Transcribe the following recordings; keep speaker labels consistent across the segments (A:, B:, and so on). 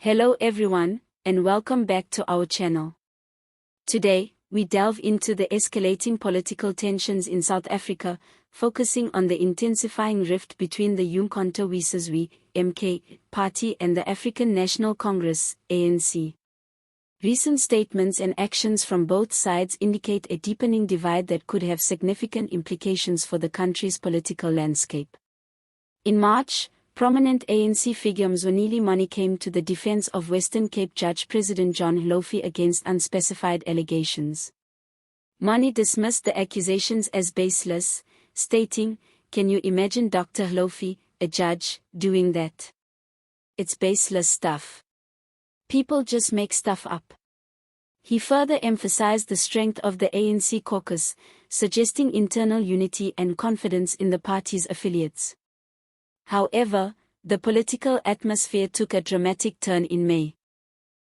A: Hello everyone, and welcome back to our channel. Today, we delve into the escalating political tensions in South Africa, focusing on the intensifying rift between the Umkhonto we Sizwe (MK) party and the African National Congress (ANC). Recent statements and actions from both sides indicate a deepening divide that could have significant implications for the country's political landscape. In March, prominent ANC figure Mzwaneli Mani came to the defense of Western Cape Judge President John Hlophe against unspecified allegations. Mani dismissed the accusations as baseless, stating, "Can you imagine Dr. Hlophe, a judge, doing that? It's baseless stuff. People just make stuff up." He further emphasized the strength of the ANC caucus, suggesting internal unity and confidence in the party's affiliates. However, the political atmosphere took a dramatic turn in May.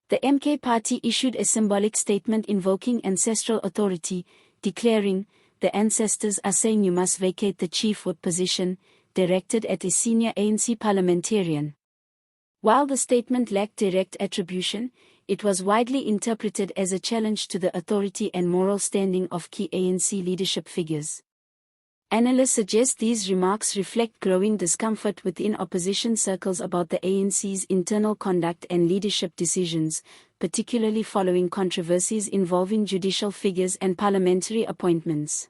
A: The MK party issued a symbolic statement invoking ancestral authority, declaring, "The ancestors are saying you must vacate the Chief Whip position," directed at a senior ANC parliamentarian. While the statement lacked direct attribution, it was widely interpreted as a challenge to the authority and moral standing of key ANC leadership figures. Analysts suggest these remarks reflect growing discomfort within opposition circles about the ANC's internal conduct and leadership decisions, particularly following controversies involving judicial figures and parliamentary appointments.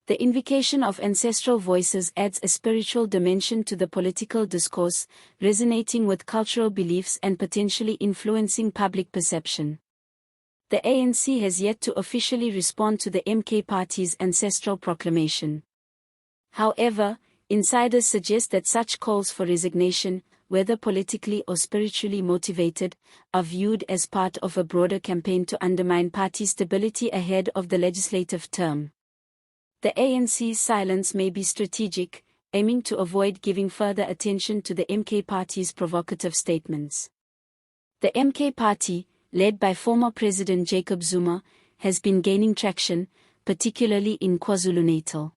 A: The invocation of ancestral voices adds a spiritual dimension to the political discourse, resonating with cultural beliefs and potentially influencing public perception. The ANC has yet to officially respond to the MK party's ancestral proclamation. However, insiders suggest that such calls for resignation, whether politically or spiritually motivated, are viewed as part of a broader campaign to undermine party stability ahead of the legislative term. The ANC's silence may be strategic, aiming to avoid giving further attention to the MK party's provocative statements. The MK party, led by former President Jacob Zuma, has been gaining traction, particularly in KwaZulu-Natal.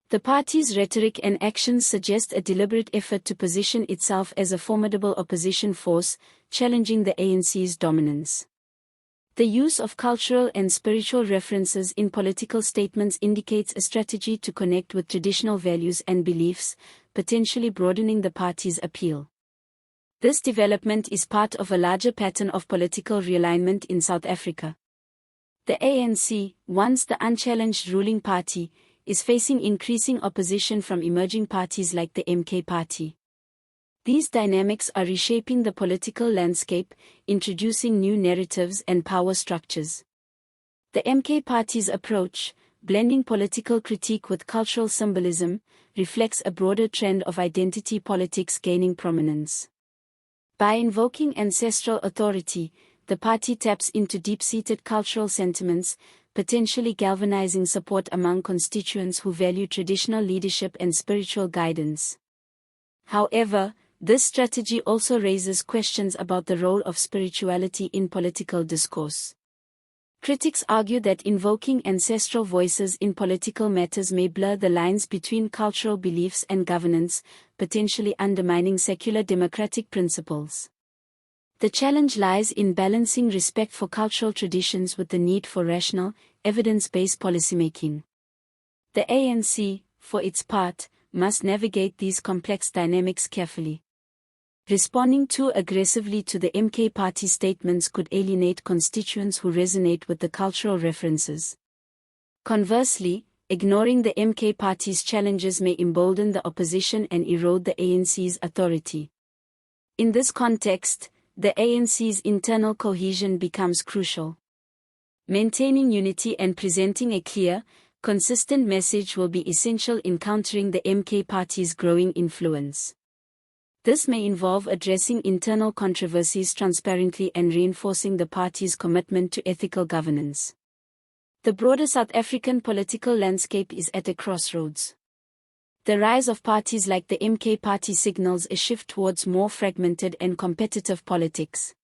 A: The party's rhetoric and actions suggest a deliberate effort to position itself as a formidable opposition force, challenging the ANC's dominance. The use of cultural and spiritual references in political statements indicates a strategy to connect with traditional values and beliefs, potentially broadening the party's appeal. This development is part of a larger pattern of political realignment in South Africa. The ANC, once the unchallenged ruling party, is facing increasing opposition from emerging parties like the MK party. These dynamics are reshaping the political landscape, introducing new narratives and power structures. The MK party's approach, blending political critique with cultural symbolism, reflects a broader trend of identity politics gaining prominence. By invoking ancestral authority, the party taps into deep-seated cultural sentiments, potentially galvanizing support among constituents who value traditional leadership and spiritual guidance. However, this strategy also raises questions about the role of spirituality in political discourse. Critics argue that invoking ancestral voices in political matters may blur the lines between cultural beliefs and governance, potentially undermining secular democratic principles. The challenge lies in balancing respect for cultural traditions with the need for rational, evidence-based policymaking. The ANC, for its part, must navigate these complex dynamics carefully. Responding too aggressively to the MK party statements could alienate constituents who resonate with the cultural references. Conversely, ignoring the MK party's challenges may embolden the opposition and erode the ANC's authority. In this context, the ANC's internal cohesion becomes crucial. Maintaining unity and presenting a clear, consistent message will be essential in countering the MK party's growing influence. This may involve addressing internal controversies transparently and reinforcing the party's commitment to ethical governance. The broader South African political landscape is at a crossroads. The rise of parties like the MK party signals a shift towards more fragmented and competitive politics.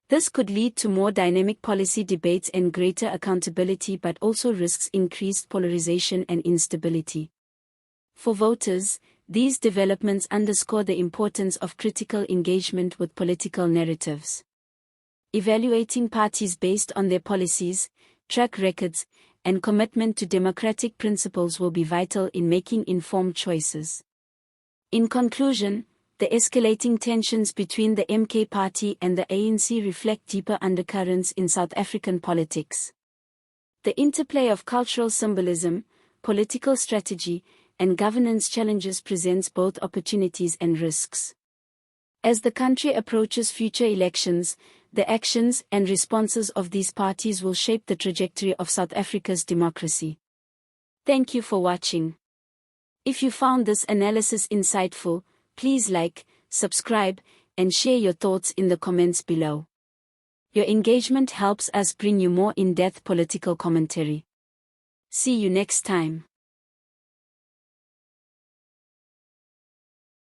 A: This could lead to more dynamic policy debates and greater accountability, but also risks increased polarization and instability. For voters, These developments underscore the importance of critical engagement with political narratives. Evaluating parties based on their policies, track records, and commitment to democratic principles will be vital in making informed choices. In conclusion, the escalating tensions between the MK Party and the ANC reflect deeper undercurrents in South African politics. The interplay of cultural symbolism, political strategy, and governance challenges presents both opportunities and risks. As the country approaches future elections, the actions and responses of these parties will shape the trajectory of South Africa's democracy. Thank you for watching. If you found this analysis insightful, please like, subscribe, and share your thoughts in the comments below. Your engagement helps us bring you more in-depth political commentary. See you next time.